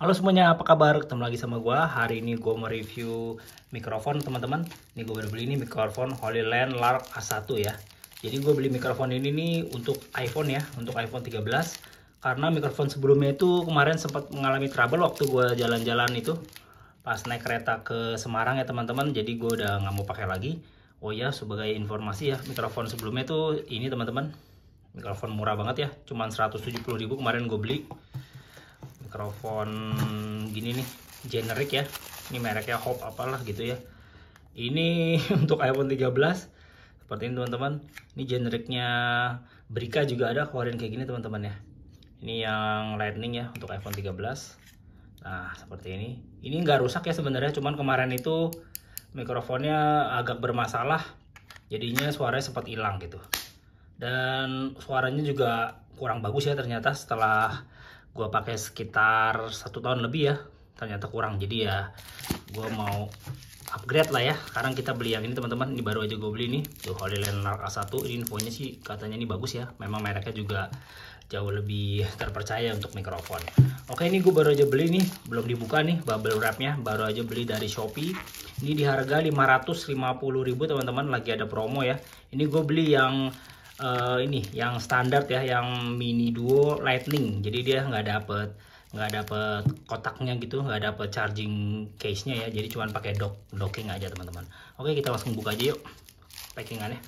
Halo semuanya, apa kabar? Ketemu lagi sama gua. Hari ini gua mau review mikrofon, teman-teman. Ini gua baru beli ini mikrofon Holyland Lark A1 ya. Jadi gua beli mikrofon ini nih untuk iPhone ya, untuk iPhone 13. Karena mikrofon sebelumnya itu kemarin sempat mengalami trouble waktu gua jalan-jalan itu pas naik kereta ke Semarang ya, teman-teman. Jadi gua udah nggak mau pakai lagi. Oh ya, sebagai informasi ya, mikrofon sebelumnya itu ini, teman-teman. Mikrofon murah banget ya, cuman 170.000 kemarin gue beli. Mikrofon gini nih, generic ya, ini mereknya Hop apalah gitu ya. Ini untuk iPhone 13 seperti ini, teman-teman. Ini genericnya Brika juga ada keluarin kayak gini, teman-teman ya. Ini yang Lightning ya untuk iPhone 13. Nah seperti ini nggak rusak ya sebenarnya, cuman kemarin itu mikrofonnya agak bermasalah, jadinya suaranya sempat hilang gitu. Dan suaranya juga kurang bagus ya ternyata, setelah gue pakai sekitar 1 tahun lebih ya, ternyata kurang. Jadi ya gue mau upgrade lah ya. Sekarang kita beli yang ini, teman-teman. Ini baru aja gue beli nih, tuh Holyland Lark A1. Ini infonya sih katanya ini bagus ya, memang mereknya juga jauh lebih terpercaya untuk mikrofon. Oke, ini gue baru aja beli nih, belum dibuka nih bubble wrapnya, baru aja beli dari Shopee. Ini di harga 550.000, teman-teman, lagi ada promo ya. Ini gue beli yang ini yang standar ya, yang mini duo lightning. Jadi dia nggak dapet kotaknya gitu, nggak dapet charging case nya ya, jadi cuma pakai docking aja, teman-teman. Oke, kita langsung buka aja yuk packingannya.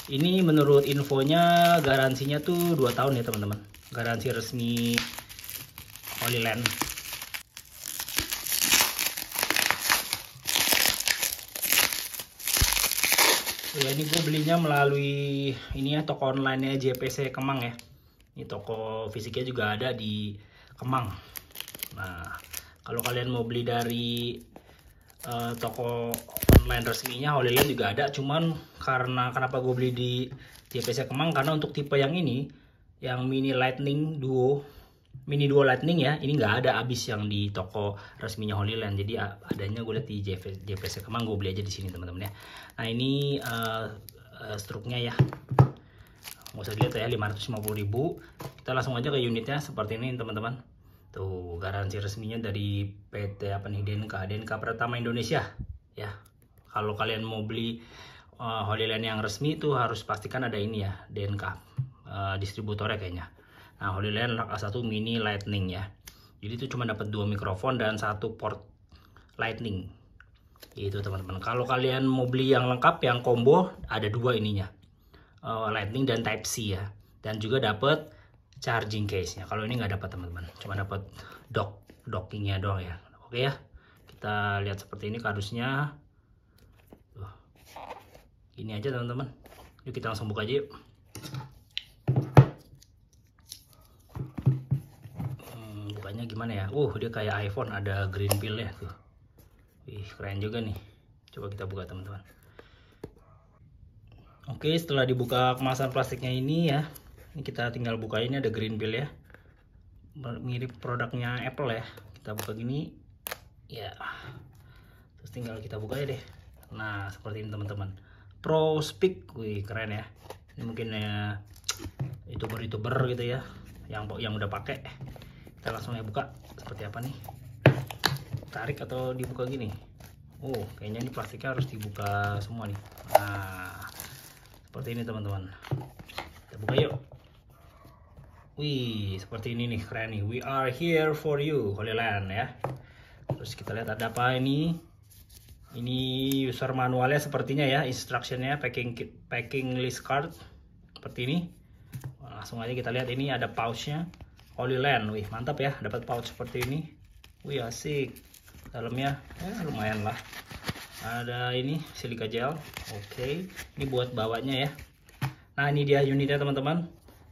Ini menurut infonya garansinya tuh 2 tahun ya, teman-teman, garansi resmi Holyland. Ya, ini gue belinya melalui ini ya, toko online nya JPC Kemang ya. Ini toko fisiknya juga ada di Kemang. Nah, kalau kalian mau beli dari toko online resminya Holyland juga ada. Cuman karena kenapa gue beli di JPC Kemang, karena untuk tipe yang ini, yang mini duo lightning ya, ini nggak ada habis yang di toko resminya Holyland. Jadi adanya gue lihat di JPC Kemang, gue beli aja di sini, teman-teman ya. Nah ini struknya ya, nggak usah dilihat ya, 550.000. Kita langsung aja ke unitnya seperti ini, teman-teman. Tuh garansi resminya dari PT apa nih, DNK Pertama Indonesia ya. Kalau kalian mau beli Holyland yang resmi itu harus pastikan ada ini ya, DNK distributornya kayaknya. Nah, Holyland Lark A1 mini lightning ya. Jadi itu cuma dapat 2 mikrofon dan 1 port lightning. Itu, teman-teman. Kalau kalian mau beli yang lengkap, yang combo, ada 2 ininya. Lightning dan Type C ya. Dan juga dapat charging case-nya. Kalau ini nggak dapat, teman-teman. Cuma dapat dockingnya doang ya. Oke ya. Kita lihat seperti ini kardusnya. Ini aja, teman-teman. Yuk kita langsung buka aja yuk. Bukanya gimana ya? Dia kayak iPhone, ada green pill ya tuh. Wih, keren juga nih. Coba kita buka, teman-teman. Oke, setelah dibuka kemasan plastiknya ini ya, ini kita tinggal buka. Ini ada green pill ya, mirip produknya Apple ya. Kita buka gini ya, terus tinggal kita buka ya deh. Nah seperti ini, teman-teman. Pro Speak, wih keren ya. Ini mungkin ya youtuber gitu ya, yang udah pakai. Kita langsung ya buka seperti apa nih. Tarik atau dibuka gini. Kayaknya ini plastiknya harus dibuka semua nih. Nah seperti ini, teman-teman. Kita buka yuk. Wih, seperti ini nih, keren nih. We are here for you, Holyland ya. Terus kita lihat ada apa ini. Ini user manualnya sepertinya ya, instructionnya, packing list card seperti ini. Langsung aja kita lihat, ini ada pouchnya Holyland. Wih mantap ya, dapat pouch seperti ini. Wih asik. Dalamnya lumayan lah. Ada ini silika gel. Oke, ini buat bawanya ya. Nah ini dia unitnya, teman-teman.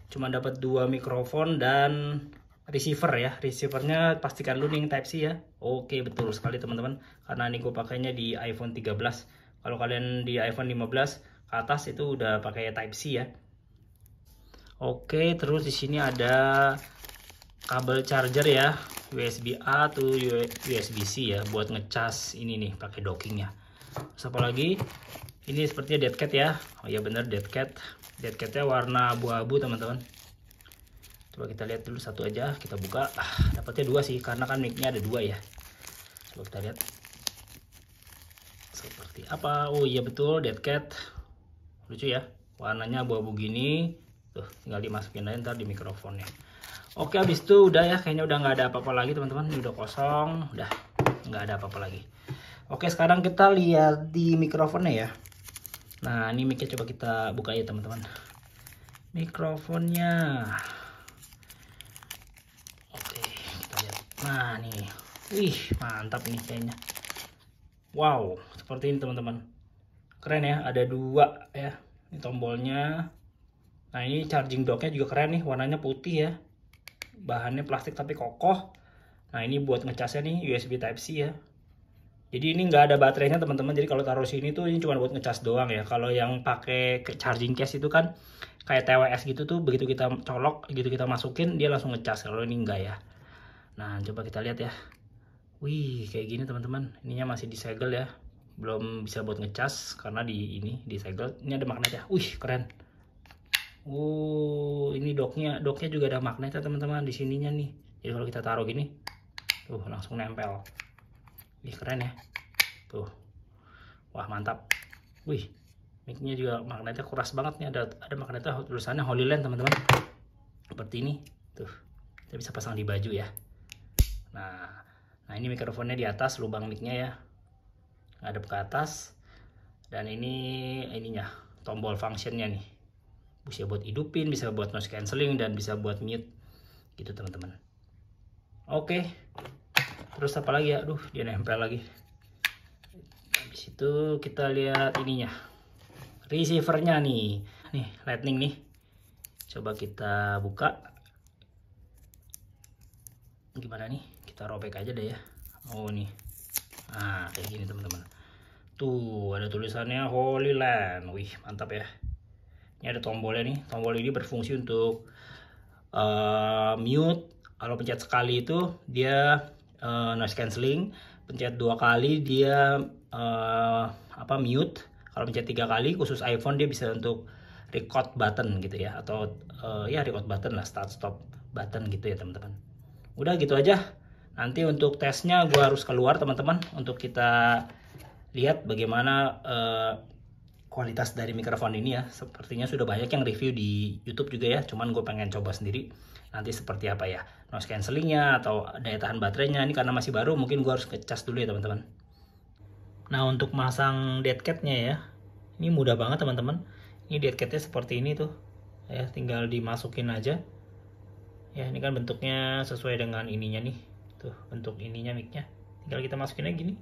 Cuma dapat 2 mikrofon dan receiver ya. Receivernya pastikan dulu nih Type C ya. Oke, betul sekali, teman-teman. Karena ini gue pakainya di iPhone 13. Kalau kalian di iPhone 15 ke atas itu udah pakai Type C ya. Oke, terus di sini ada kabel charger ya, USB A atau USB C ya, buat ngecas ini nih pakai dockingnya. Terus apa lagi? Ini sepertinya dead cat ya. Oh iya bener, dead cat. Dead catnya warna abu-abu, teman-teman. Coba kita lihat dulu satu aja, kita buka. Dapatnya 2 sih, karena kan mic-nya ada 2 ya. Coba kita lihat seperti apa. Oh iya betul, Dead Cat. Lucu ya, warnanya abu-abu gini. Tuh, tinggal dimasukin aja ntar di mikrofonnya. Oke, habis itu udah ya, kayaknya udah nggak ada apa-apa lagi teman-teman. Ini udah kosong, udah nggak ada apa-apa lagi. Oke, sekarang kita lihat di mikrofonnya ya. Nah, ini mic-nya coba kita buka ya teman-teman. Mikrofonnya. Oke, kita lihat. Nah, nih. Wih, mantap nih kayaknya. Wow, seperti ini teman-teman. Keren ya, ada 2 ya. Ini tombolnya. Nah, ini charging docknya juga keren nih, warnanya putih ya. Bahannya plastik tapi kokoh. Nah, ini buat ngecasnya nih USB Type-C ya. Jadi ini nggak ada baterainya teman-teman. Jadi kalau taruh sini tuh ini cuma buat ngecas doang ya. Kalau yang pakai charging case itu kan kayak TWS gitu tuh, begitu kita colok gitu kita masukin dia langsung ngecas. Kalau ini enggak ya. Nah, coba kita lihat ya. Wih, kayak gini teman-teman. Ininya masih disegel ya. Belum bisa buat ngecas karena ini disegel. Ini ada magnetnya. Wih, keren. Ini docknya juga ada magnetnya teman-teman di sininya nih. Jadi kalau kita taruh gini, tuh langsung nempel. Wih, keren ya. Tuh. Wah, mantap. Wih, mic-nya juga magnetnya keras banget nih. Ada magnetnya, tulisannya Holy Land teman-teman. Seperti ini. Tuh. Kita bisa pasang di baju ya. Nah, ini mikrofonnya di atas, lubang mic-nya ya. Ngadep ke atas. Dan ininya, tombol function-nya nih. Bisa buat hidupin, bisa buat noise cancelling, dan bisa buat mute. Gitu teman-teman. Oke. Terus apa lagi ya? Aduh, dia nempel lagi. Habis itu kita lihat ininya. Receivernya nih. Nih, lightning nih. Coba kita buka. Gimana nih? Kita robek aja deh ya. Oh, nih. Nah, kayak gini teman-teman. Tuh, ada tulisannya Holy Land. Wih, mantap ya. Ini ada tombolnya nih. Tombol ini berfungsi untuk mute. Kalau pencet sekali itu dia noise cancelling, pencet 2 kali dia mute. Kalau pencet 3 kali khusus iPhone dia bisa untuk record button gitu ya, atau ya record button lah, start stop button gitu ya teman-teman. Udah gitu aja. Nanti untuk tesnya gue harus keluar teman-teman untuk kita lihat bagaimana kualitas dari mikrofon ini ya. Sepertinya sudah banyak yang review di YouTube juga ya, cuman gue pengen coba sendiri nanti seperti apa ya noise cancellingnya atau daya tahan baterainya. Ini karena masih baru, mungkin gue harus ngecas dulu ya teman-teman. Nah, untuk masang dead cat-nya ya, ini mudah banget teman-teman. Ini dead cat-nya seperti ini tuh ya, tinggal dimasukin aja ya. Ini kan bentuknya sesuai dengan ininya nih, tuh bentuk ininya mic-nya, tinggal kita masukin aja gini.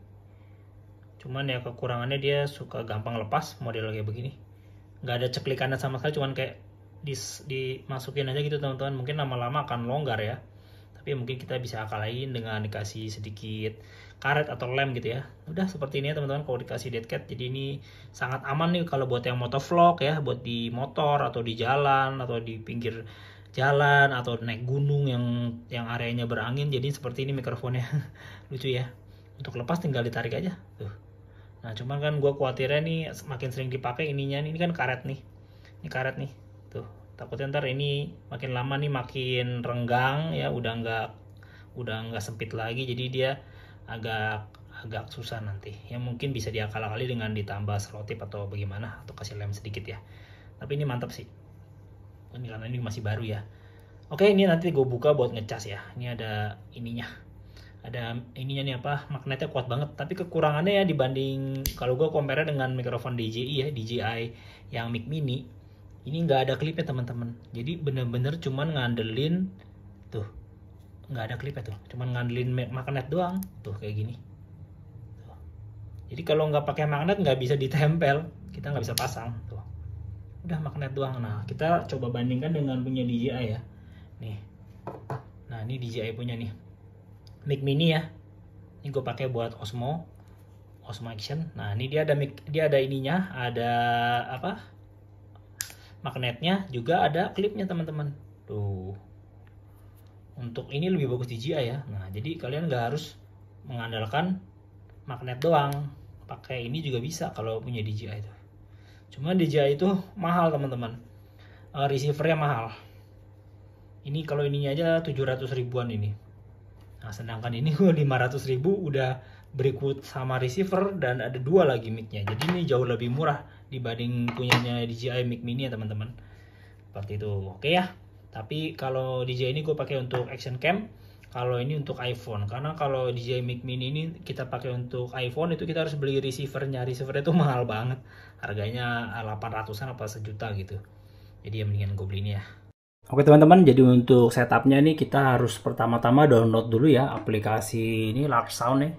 Cuman ya kekurangannya dia suka gampang lepas model kayak begini. Nggak ada ceklikannya sama sekali, cuman kayak dimasukin aja gitu teman-teman. Mungkin lama-lama akan longgar ya, tapi mungkin kita bisa akalain dengan dikasih sedikit karet atau lem gitu ya. Udah seperti ini ya teman-teman kalau dikasih dead cat. Jadi ini sangat aman nih kalau buat yang motovlog ya, buat di motor atau di jalan atau di pinggir jalan atau naik gunung yang areanya berangin. Jadi seperti ini mikrofonnya. Lucu ya. Untuk lepas tinggal ditarik aja tuh. Nah, cuman kan gue khawatirnya nih makin sering dipakai ininya nih, ini kan karet nih. Ini karet nih. Tuh, takutnya ntar ini makin lama nih makin renggang ya, udah nggak sempit lagi, jadi dia agak susah nanti. Ya mungkin bisa diakal-akali dengan ditambah selotip atau bagaimana, atau kasih lem sedikit ya. Tapi ini mantap sih. Ini karena ini masih baru ya. Oke, ini nanti gue buka buat ngecas ya. Ini ada ininya. Ada ininya nih magnetnya kuat banget. Tapi kekurangannya ya dibanding kalau gue compare dengan mikrofon DJI ya, DJI yang mic mini, ini nggak ada klipnya teman-teman. Jadi bener-bener cuman ngandelin tuh, nggak ada klipnya tuh, cuman ngandelin magnet doang tuh kayak gini tuh. Jadi kalau nggak pakai magnet nggak bisa ditempel, kita nggak bisa pasang tuh, udah magnet doang. Nah, kita coba bandingkan dengan punya DJI ya nih. Nah, ini DJI punya nih mic mini ya, ini gue pakai buat Osmo Action. Nah, ini dia ada ininya, ada magnetnya, juga ada klipnya teman-teman tuh. Untuk ini lebih bagus DJI ya. Nah, jadi kalian nggak harus mengandalkan magnet doang, pakai ini juga bisa kalau punya DJI itu. Cuman DJI itu mahal teman-teman, receivernya mahal. Ini kalau ininya aja 700 ribuan ini. Nah, sedangkan ini 500 ribu udah berikut sama receiver dan ada 2 lagi mic-nya. Jadi ini jauh lebih murah dibanding punyanya DJI Mic Mini ya teman-teman. Seperti itu. Oke ya. Tapi kalau DJI ini gue pakai untuk action cam. Kalau ini untuk iPhone, karena kalau DJI Mic Mini ini kita pakai untuk iPhone itu kita harus beli receivernya. Receivernya itu mahal banget, harganya 800-an apa sejuta gitu. Jadi ya mendingan gue beli ini ya. Oke teman-teman, jadi untuk setupnya nih kita harus pertama-tama download dulu ya aplikasi ini Lark Sound nih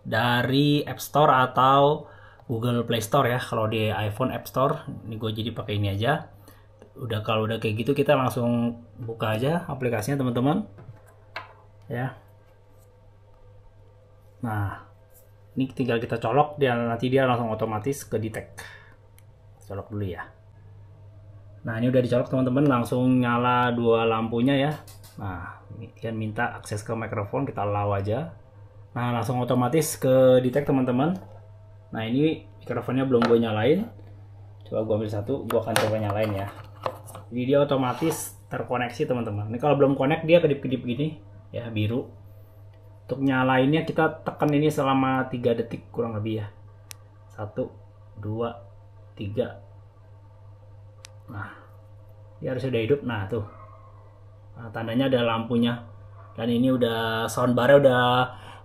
dari App Store atau Google Play Store ya. Kalau di iPhone App Store, ini gue jadi pakai ini aja. Kalau udah kayak gitu kita langsung buka aja aplikasinya teman-teman. Ya. Nah, ini tinggal kita colok dan nanti dia langsung otomatis ke detect. Colok dulu ya. Nah, ini udah dicolok teman-teman, langsung nyala 2 lampunya ya. Nah, dia minta akses ke mikrofon, kita allow aja. Nah, langsung otomatis ke detect teman-teman. Nah, ini mikrofonnya belum gue nyalain. Coba gue ambil satu, gue akan coba nyalain ya. Jadi dia otomatis terkoneksi teman-teman. Ini kalau belum connect dia kedip-kedip gini ya, biru. Untuk nyalainnya kita tekan ini selama 3 detik kurang lebih ya. 1 2 3. Nah, dia harus sudah hidup. Nah tuh, nah, tandanya ada lampunya. Dan ini udah soundbar-nya udah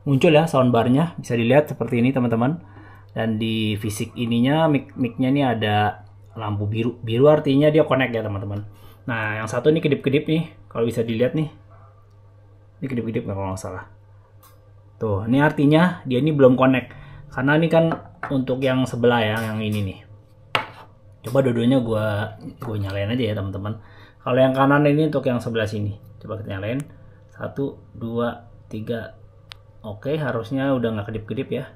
muncul ya, soundbar-nya bisa dilihat seperti ini teman-teman. Dan di fisik ininya mic-nya ini ada lampu biru. Biru artinya dia connect ya teman-teman. Nah yang satu ini kedip-kedip nih, kalau bisa dilihat nih. Ini kedip-kedip kalau nggak salah. Tuh, ini artinya dia ini belum connect. Karena ini kan untuk yang sebelah ya, yang ini nih. Coba dua-duanya gue nyalain aja ya teman-teman. Kalau yang kanan ini untuk yang sebelah sini. Coba kita nyalain. 1 2 3. Oke, harusnya udah nggak kedip-kedip ya.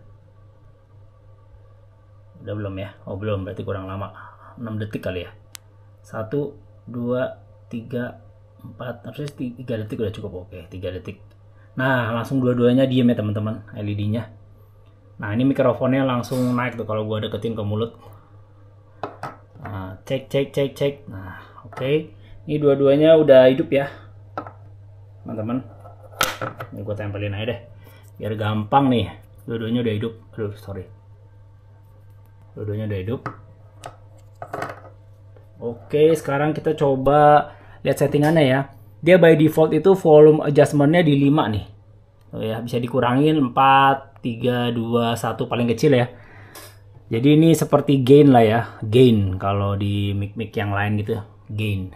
Udah belum ya? Oh belum, berarti kurang lama. 6 detik kali ya. 1 2 3 4, harusnya 3 detik udah cukup. Oke, 3 detik. Nah, langsung dua-duanya diem ya teman-teman, LED-nya. Nah, ini mikrofonnya langsung naik tuh kalau gua deketin ke mulut. Nah, cek. Nah, oke. Ini dua-duanya udah hidup ya, teman-teman. Ini gua tempelin aja deh, biar gampang nih. Dua-duanya udah hidup. Aduh, sorry. Dua-duanya udah hidup. Oke, sekarang kita coba lihat settingannya ya. Dia by default itu volume adjustmentnya di 5 nih. Oh ya, bisa dikurangin 4, 3, 2, 1 paling kecil ya. Jadi ini seperti gain lah ya. Gain kalau di mic-mic yang lain gitu. Gain.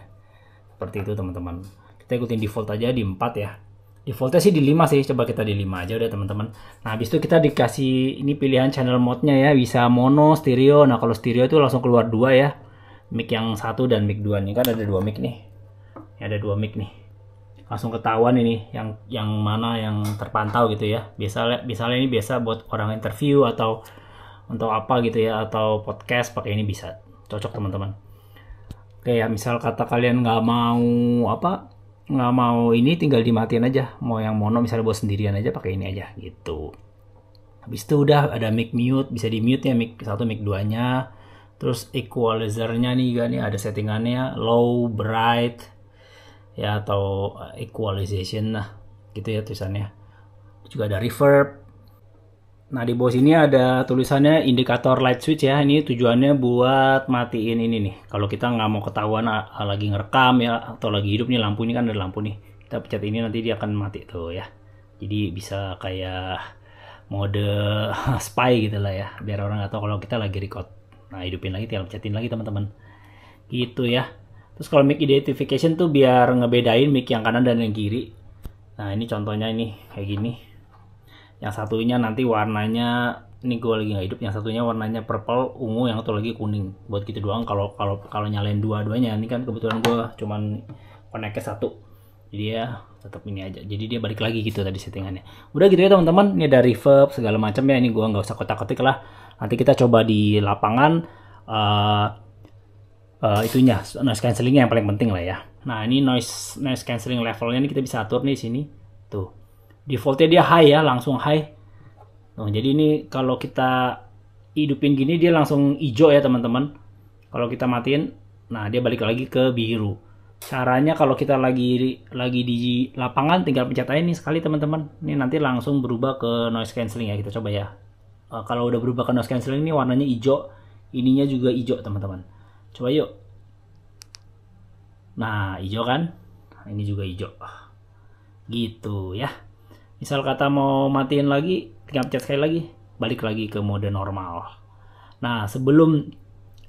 Seperti itu teman-teman. Kita ikutin default aja di 4 ya. Defaultnya sih di 5 sih. Coba kita di 5 aja udah teman-teman. Nah, habis itu kita dikasih ini pilihan channel mode-nya ya. Bisa mono, stereo. Nah, kalau stereo itu langsung keluar 2 ya. Mic yang 1 dan mic 2 nih, kan ada 2 mic nih. Ada 2 mic nih, langsung ketahuan ini yang mana yang terpantau gitu ya. Misalnya ini biasa buat orang interview atau untuk apa gitu ya, atau podcast pakai ini bisa cocok teman-teman. Oke ya, misal kata kalian nggak mau ini, tinggal dimatiin aja. Mau yang mono misalnya buat sendirian aja pakai ini aja gitu. Habis itu udah ada mic mute, bisa di mute ya mic 1 mic 2 nya. Terus equalizer-nya nih juga nih ada settingannya, low, bright ya, atau equalization lah gitu ya tulisannya. Juga ada reverb. Nah, di bawah sini ada tulisannya indikator light switch ya. Ini tujuannya buat matiin ini nih. Kalau kita nggak mau ketahuan lagi ngerekam ya, atau lagi hidup nih, lampu ini kan ada lampu nih. Kita pencet ini nanti dia akan mati tuh ya. Jadi bisa kayak mode spy gitu lah ya, biar orang nggak tahu kalau kita lagi record. Nah, hidupin lagi, tinggal pencetin lagi teman-teman. Gitu ya. Terus kalau mic identification tuh biar ngebedain mic yang kanan dan yang kiri. Nah, ini contohnya ini kayak gini. Yang satunya nanti warnanya, ini gue lagi nggak hidup, yang satunya warnanya purple, ungu, yang satu lagi kuning. Buat gitu doang kalau nyalain dua-duanya. Ini kan kebetulan gue cuman connect ke satu. Jadi ya tetap ini aja. Jadi dia balik lagi gitu tadi settingannya. Udah gitu ya teman-teman. Ini ada reverb segala macam ya. Ini gue nggak usah kotak-kotik lah. Nanti kita coba di lapangan itunya noise cancellingnya yang paling penting lah ya. Nah, ini noise cancelling levelnya ini kita bisa atur nih sini. Tuh. Defaultnya dia high ya, langsung high. Nah, jadi ini kalau kita hidupin gini dia langsung hijau ya teman-teman. Kalau kita matiin, nah dia balik lagi ke biru. Caranya kalau kita lagi di lapangan tinggal pencet aja nih sekali teman-teman. Ini nanti langsung berubah ke noise cancelling ya. Kita coba ya. Kalau udah berubah ke noise cancelling ini warnanya hijau, ininya juga hijau teman-teman. Coba yuk. Nah, hijau kan? Ini juga hijau. Gitu ya. Misal kata mau matiin lagi, tinggal pencet sekali lagi, balik lagi ke mode normal. Nah,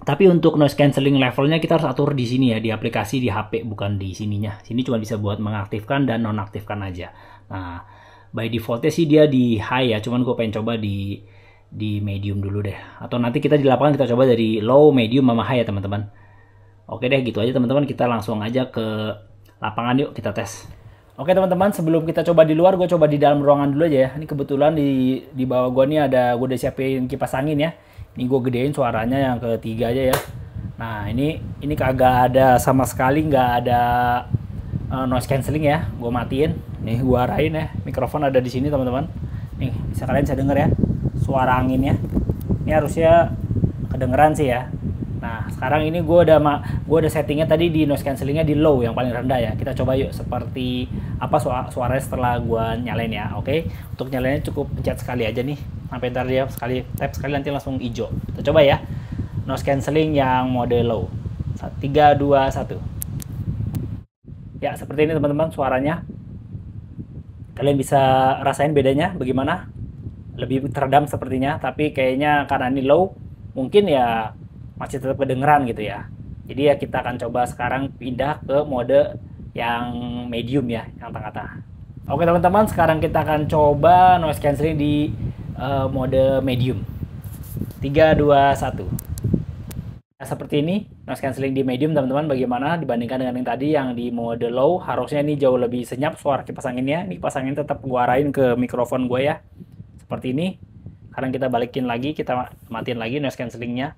tapi untuk noise cancelling levelnya kita harus atur di sini ya, di aplikasi di HP, bukan di sininya. Sini cuma bisa buat mengaktifkan dan nonaktifkan aja. Nah, by defaultnya sih dia di high ya, cuman gue pengen coba di medium dulu deh. Atau nanti kita di lapangan kita coba dari low, medium, sama high ya teman-teman. Oke deh, gitu aja teman-teman. Kita langsung aja ke lapangan yuk, kita tes. Oke teman-teman, sebelum kita coba di luar, gue coba di dalam ruangan dulu aja ya. Ini kebetulan di bawah gue nih gue udah siapin kipas angin ya. Ini gue gedein suaranya yang ketiga aja ya. Nah ini kagak ada sama sekali, nggak ada noise cancelling ya. Gue matiin. Nih gue arahin ya. Mikrofon ada di sini teman-teman. Nih kalian bisa denger ya suara anginnya. Ini harusnya kedengeran sih ya. Nah sekarang ini gue udah settingnya tadi di noise cancellingnya di low yang paling rendah ya. Kita coba yuk seperti apa suaranya setelah gue nyalain ya. Oke, untuk nyalainnya cukup pencet sekali aja nih. Sampai ntar dia tap sekali nanti langsung hijau. Kita coba ya. Noise cancelling yang mode low. 3, 2, 1. Ya seperti ini teman-teman suaranya. Kalian bisa rasain bedanya bagaimana? Lebih teredam sepertinya, tapi kayaknya karena ini low, mungkin ya masih tetap kedengeran gitu ya. Jadi ya kita akan coba sekarang pindah ke mode yang medium ya, yang tengah-tengah. Oke teman-teman, sekarang kita akan coba noise cancelling di mode medium. 3, 2, 1. Nah, seperti ini noise cancelling di medium teman-teman. Bagaimana dibandingkan dengan yang tadi yang di mode low? Harusnya ini jauh lebih senyap suara kipas anginnya. Ini kipas angin tetap gua arahin ke mikrofon gue ya. Seperti ini. Sekarang kita balikin lagi, kita matiin lagi noise cancellingnya.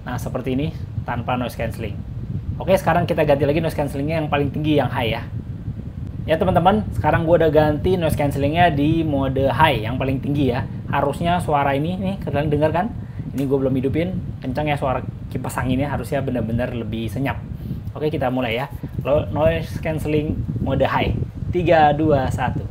Nah seperti ini tanpa noise cancelling. Oke, sekarang kita ganti lagi noise cancellingnya yang paling tinggi, yang high ya. Ya teman-teman, sekarang gue udah ganti noise cancellingnya di mode high yang paling tinggi ya. Harusnya suara ini nih kalian dengar kan? Ini gue belum hidupin, kencang ya suara kipas anginnya, harusnya benar-benar lebih senyap. Oke, kita mulai ya. Noise cancelling mode high. 3, 2, 1.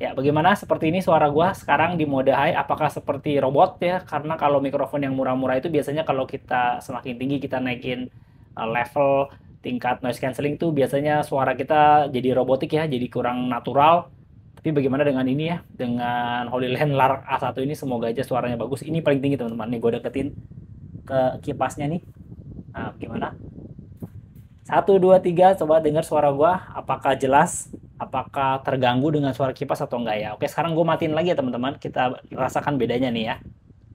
Ya, bagaimana seperti ini suara gua sekarang di mode high? Apakah seperti robot ya? Karena kalau mikrofon yang murah-murah itu biasanya kalau kita semakin tinggi kita naikin level tingkat noise cancelling tuh biasanya suara kita jadi robotik ya, jadi kurang natural. Tapi bagaimana dengan ini ya? Dengan Holyland Lark A1 ini semoga aja suaranya bagus. Ini paling tinggi teman-teman. Nih gue deketin ke kipasnya nih. Nah, gimana? 1, 2, 3, coba dengar suara gua, apakah jelas, apakah terganggu dengan suara kipas atau enggak ya. Oke, sekarang gue matiin lagi ya teman-teman, kita rasakan bedanya nih ya.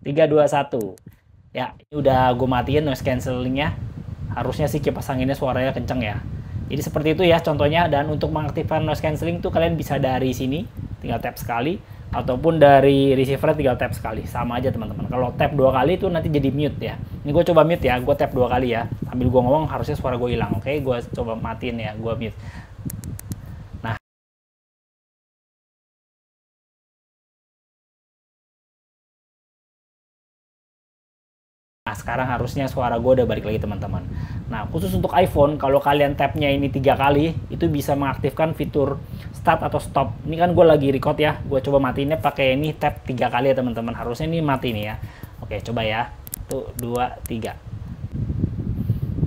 3, 2, 1. Ya, ini udah gue matiin noise cancellingnya. Harusnya sih kipas anginnya suaranya kenceng ya. Jadi seperti itu ya contohnya. Dan untuk mengaktifkan noise cancelling tuh kalian bisa dari sini, tinggal tap sekali, ataupun dari receiver tinggal tap sekali. Sama aja teman-teman. Kalau tap 2 kali itu nanti jadi mute ya. Ini gue coba mute ya, gue tap 2 kali ya. Sambil gue ngomong harusnya suara gue hilang. Oke, gue coba matiin ya, gue mute. Nah, sekarang harusnya suara gue udah balik lagi teman-teman. Nah, khusus untuk iPhone, kalau kalian tapnya ini 3 kali, itu bisa mengaktifkan fitur start atau stop. Ini kan gue lagi record ya, gue coba matiinnya pakai ini tap 3 kali ya teman-teman. Harusnya ini mati nih ya. Oke, coba ya. 1, 2, 3.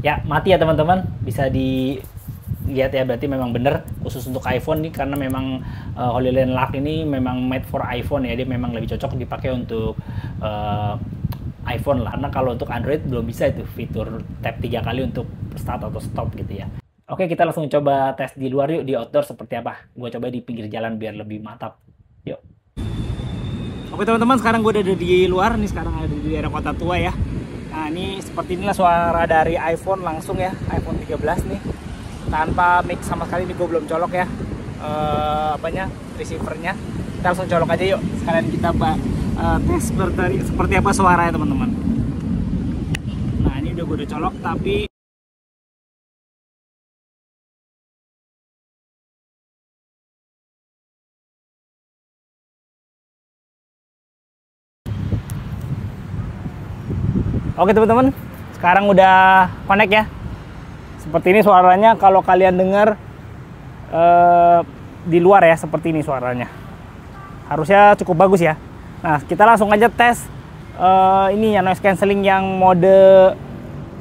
Ya, mati ya teman-teman. Bisa dilihat ya, berarti memang bener khusus untuk iPhone nih, karena memang Holyland Lark ini memang made for iPhone ya. Dia memang lebih cocok dipakai untuk iPhone lah, karena kalau untuk Android belum bisa itu fitur tap 3 kali untuk start atau stop gitu ya. Oke, kita langsung coba tes di luar yuk, di outdoor seperti apa. Gue coba di pinggir jalan biar lebih mantap. Yuk. Oke teman-teman, sekarang gue udah di luar nih, sekarang ada di daerah Kota Tua ya. Nah ini seperti inilah suara dari iPhone langsung ya, iPhone 13 nih. Tanpa mic sama sekali, ini gue belum colok ya receivernya. Kita langsung colok aja yuk, sekalian kita tes seperti apa suaranya teman-teman. Nah ini udah gue colok, tapi oke teman-teman, sekarang udah connect ya. Seperti ini suaranya kalau kalian dengar di luar ya, seperti ini suaranya. Harusnya cukup bagus ya. Nah, kita langsung aja tes ini ya, noise cancelling yang mode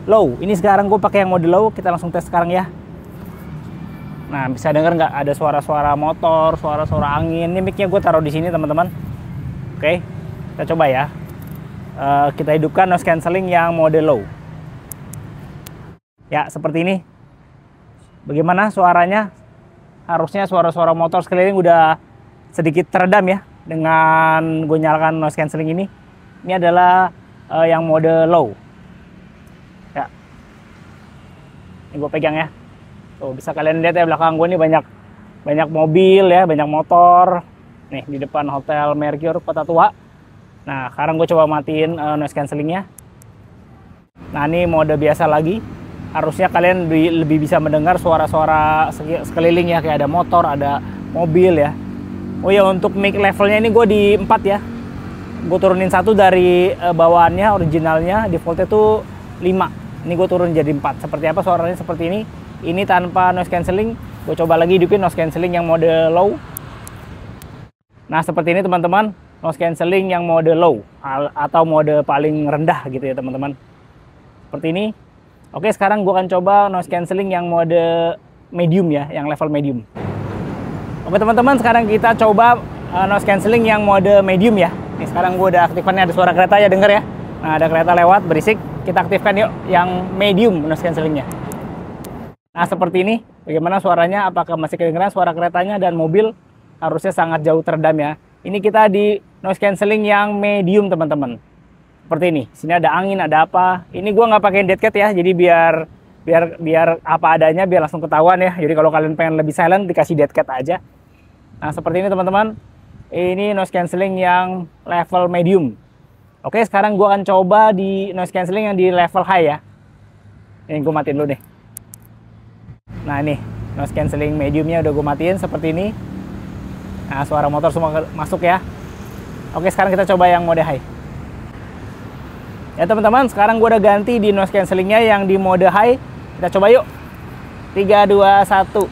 low. Ini sekarang gue pakai yang mode low, kita langsung tes sekarang ya. Nah, bisa denger nggak ada suara-suara motor, suara-suara angin. Ini mic-nya gue taruh di sini teman-teman. Oke, kita coba ya. Kita hidupkan noise cancelling yang mode low. Ya, seperti ini. Bagaimana suaranya? Harusnya suara-suara motor sekeliling udah sedikit teredam ya dengan gue nyalakan noise cancelling ini. Ini adalah yang mode low. Ya. Ini gue pegang ya. Tuh, bisa kalian lihat ya belakang gue nih banyak mobil ya, banyak motor. Nih di depan Hotel Mercure Kota Tua. Nah, sekarang gue coba matiin noise cancellingnya. Nah, ini mode biasa lagi. Harusnya kalian lebih bisa mendengar suara-suara sekeliling ya, kayak ada motor, ada mobil ya. Oh ya, untuk mic levelnya ini gue di 4 ya. Gue turunin 1 dari bawaannya, originalnya, defaultnya tuh 5. Ini gue turun jadi 4. Seperti apa suaranya seperti ini. Ini tanpa noise cancelling. Gue coba lagi hidupin noise cancelling yang mode low. Nah, seperti ini teman-teman. Noise cancelling yang mode low atau mode paling rendah gitu ya teman-teman. Seperti ini. Oke, sekarang gue akan coba noise cancelling yang mode medium ya, yang level medium. Oke teman-teman, sekarang kita coba noise cancelling yang mode medium ya. Nih, sekarang gue udah aktifkan, ada suara kereta ya, denger ya. Nah, ada kereta lewat berisik. Kita aktifkan yuk yang medium noise cancellingnya. Nah, seperti ini. Bagaimana suaranya? Apakah masih kedengeran suara keretanya dan mobil? Harusnya sangat jauh teredam ya. Ini kita di noise cancelling yang medium teman-teman. Seperti ini. Sini ada angin, ada apa. Ini gue nggak pakai dead cat ya. Jadi biar apa adanya, biar langsung ketahuan ya. Jadi kalau kalian pengen lebih silent, dikasih dead cat aja. Nah, seperti ini teman-teman. Ini noise cancelling yang level medium. Oke, sekarang gue akan coba di noise cancelling yang di level high ya. Ini gue matiin dulu deh. Nah, ini noise cancelling mediumnya udah gue matiin seperti ini. Nah, suara motor semua masuk ya. Oke, sekarang kita coba yang mode high. Ya teman-teman, sekarang gue udah ganti di noise cancellingnya yang di mode high. Kita coba yuk. 3, 2, 1.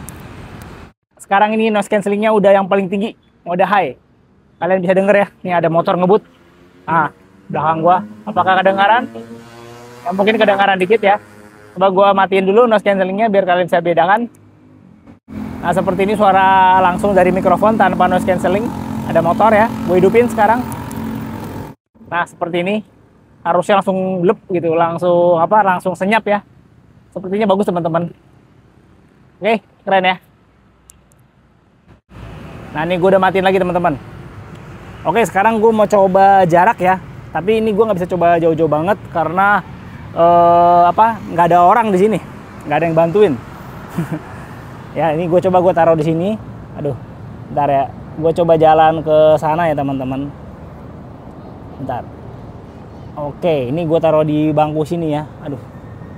Sekarang ini noise cancellingnya udah yang paling tinggi, mode high. Kalian bisa denger ya, ini ada motor ngebut. Nah, belakang gue. Apakah kedengaran? Ya, mungkin kedengaran dikit ya. Coba gue matiin dulu noise cancellingnya biar kalian bisa bedakan. Nah, seperti ini suara langsung dari mikrofon tanpa noise cancelling. Ada motor ya, gue hidupin sekarang. Nah, seperti ini. Harusnya langsung lep gitu, langsung senyap ya. Sepertinya bagus teman-teman. Oke, keren ya. Nah, ini gue udah matiin lagi teman-teman. Oke, sekarang gue mau coba jarak ya. Tapi ini gue nggak bisa coba jauh-jauh banget karena nggak ada orang di sini, nggak ada yang bantuin. Ya, ini gue taruh di sini. Aduh, bentar ya. Gue coba jalan ke sana ya teman-teman. Bentar. Oke, ini gue taruh di bangku sini ya. Aduh.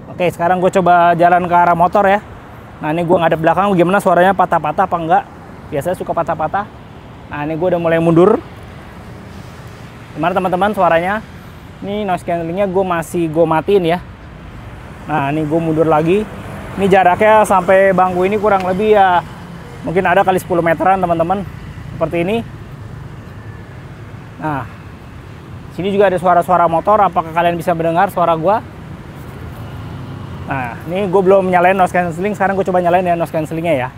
Oke, sekarang gue coba jalan ke arah motor ya. Nah, ini gue ngadep belakang, gimana suaranya patah-patah apa enggak? Biasanya suka patah-patah. Nah, ini gue udah mulai mundur. Gimana teman-teman suaranya? Ini noise cancellingnya gue matiin ya. Nah, ini gue mundur lagi. Ini jaraknya sampai bangku ini kurang lebih ya, mungkin ada kali 10 meteran teman-teman. Seperti ini. Nah, sini juga ada suara-suara motor. Apakah kalian bisa mendengar suara gua? Nah, ini gue belum nyalain noise cancelling. Sekarang gue coba nyalain ya noise cancellingnya ya.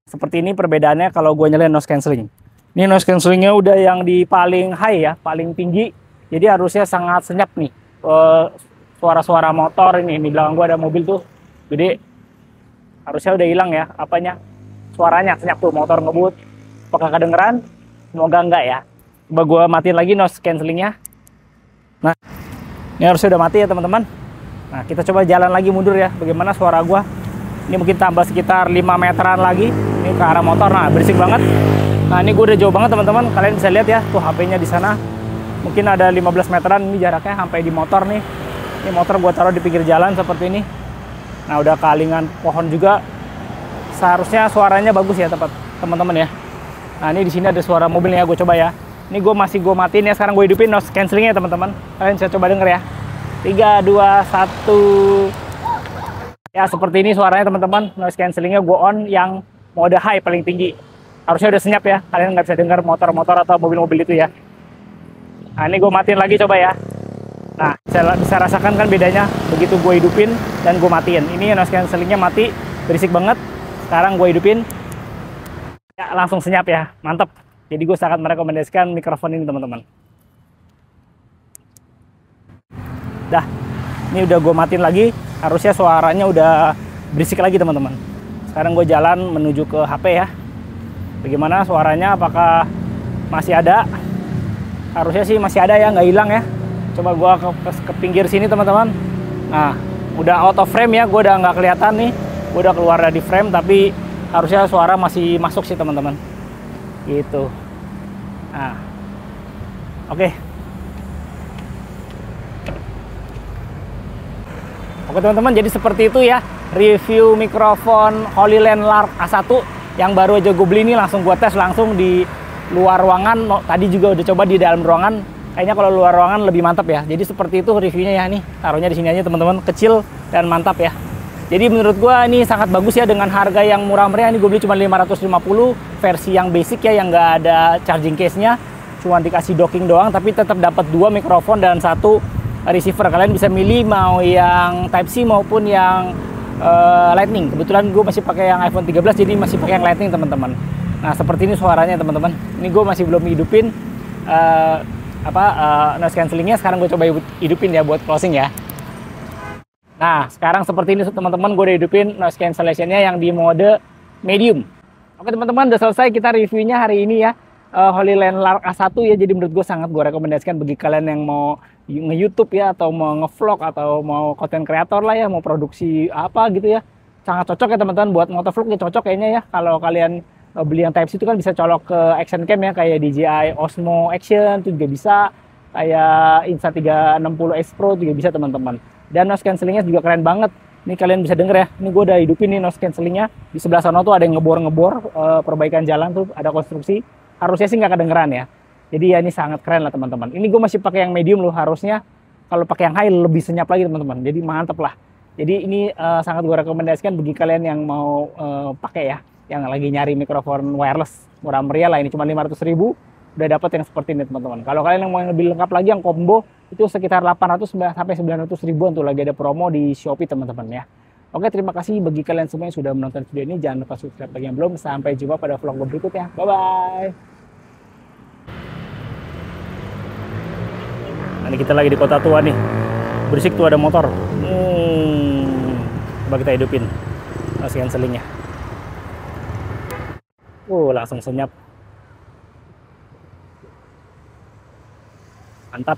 Seperti ini perbedaannya kalau gue nyalain noise cancelling. Ini noise cancellingnya udah yang di paling high ya, paling tinggi. Jadi harusnya sangat senyap nih. Suara-suara motor ini. Di belakang gue ada mobil tuh, gede. Harusnya udah hilang ya, suaranya senyap tuh, motor ngebut. Apakah kedengeran? Semoga enggak ya. Coba gue matiin lagi noise cancellingnya. Nah, ini harusnya udah mati ya teman-teman. Nah, kita coba jalan lagi mundur ya. Bagaimana suara gue? Ini mungkin tambah sekitar 5 meteran lagi. Ini ke arah motor. Nah, berisik banget. Nah, ini gue udah jauh banget teman-teman. Kalian bisa lihat ya, tuh HP-nya di sana. Mungkin ada 15 meteran ini jaraknya sampai di motor nih. Ini motor gue taruh di pinggir jalan seperti ini. Nah, udah kealingan pohon juga. Seharusnya suaranya bagus ya teman-teman ya. Nah, ini di sini ada suara mobilnya, gue coba ya. Ini gue matiin ya, sekarang gue hidupin noise cancellingnya teman-teman. Kalian bisa coba denger ya. 3, 2, 1. Ya seperti ini suaranya teman-teman. Noise cancellingnya gue on yang mode high paling tinggi. Harusnya udah senyap ya. Kalian nggak bisa dengar motor-motor atau mobil-mobil itu ya. Nah ini gue matiin lagi coba ya. Nah bisa rasakan kan bedanya begitu gue hidupin dan gue matiin. Ini noise cancellingnya mati, berisik banget. Sekarang gue hidupin, ya langsung senyap ya, mantep. Jadi gue sangat merekomendasikan mikrofon ini teman-teman. Dah, ini udah gue matiin lagi, harusnya suaranya udah berisik lagi teman-teman. Sekarang gue jalan menuju ke HP ya. Bagaimana suaranya, apakah masih ada? Harusnya sih masih ada ya, nggak hilang ya. Coba gue ke pinggir sini teman-teman. Nah, udah out of frame ya, gue udah nggak kelihatan nih. Gue udah keluar dari frame, tapi harusnya suara masih masuk sih teman-teman. Gitu. Nah, oke. Oke teman-teman, jadi seperti itu ya review mikrofon Holyland Lark A1 yang baru aja gue beli ini. Langsung gue tes langsung di luar ruangan. Tadi juga udah coba di dalam ruangan. Kayaknya kalau luar ruangan lebih mantap ya. Jadi seperti itu reviewnya ya nih. Taruhnya di sini aja teman-teman, kecil dan mantap ya. Jadi menurut gue ini sangat bagus ya dengan harga yang murah meriah. Ini gue beli cuma 550 versi yang basic ya, yang nggak ada charging case-nya. Cuma dikasih docking doang, tapi tetap dapat 2 mikrofon dan 1 receiver. Kalian bisa milih mau yang Type-C maupun yang Lightning. Kebetulan gue masih pakai yang iPhone 13, jadi masih pakai yang Lightning teman-teman. Nah seperti ini suaranya teman-teman. Ini gue masih belum hidupin noise cancellingnya. Sekarang gue coba hidupin ya buat closing ya. Nah sekarang seperti ini teman-teman, gue udah hidupin noise cancellationnya yang di mode medium. Oke teman-teman, udah selesai kita reviewnya hari ini ya. Holyland Lark A1 ya, jadi menurut gue sangat gue rekomendasikan bagi kalian yang mau nge-YouTube ya, atau mau nge-vlog, atau mau content creator lah ya, mau produksi apa gitu ya. Sangat cocok ya teman-teman, buat motovlog ya cocok kayaknya ya. Kalau kalian beli yang Type-C itu kan bisa colok ke action cam ya, kayak DJI Osmo Action itu juga bisa, kayak Insta360 X Pro juga bisa teman-teman. Dan noise cancellingnya juga keren banget. Ini kalian bisa denger ya, ini gue udah hidupin nih noise cancellingnya. Di sebelah sana tuh ada yang ngebor-ngebor perbaikan jalan tuh, ada konstruksi. Harusnya sih nggak kedengeran ya. Jadi ya ini sangat keren lah teman-teman. Ini gue masih pakai yang medium loh, harusnya kalau pakai yang high lebih senyap lagi teman-teman. Jadi mantep lah. Jadi ini sangat gue rekomendasikan bagi kalian yang mau pakai ya, yang lagi nyari mikrofon wireless murah meriah lah. Ini cuma 500.000 udah dapat yang seperti ini teman-teman. Kalau kalian yang mau yang lebih lengkap lagi, yang combo itu sekitar 800 sampai 900 ribuan tuh, lagi ada promo di Shopee teman-teman ya. Oke, terima kasih bagi kalian semua yang sudah menonton video ini. Jangan lupa subscribe bagi yang belum. Sampai jumpa pada vlog berikutnya. Bye-bye. Nah, ini kita lagi di kota tua nih. Berisik tuh, ada motor. Coba kita hidupin noise cancellingnya. Langsung senyap. Mantap.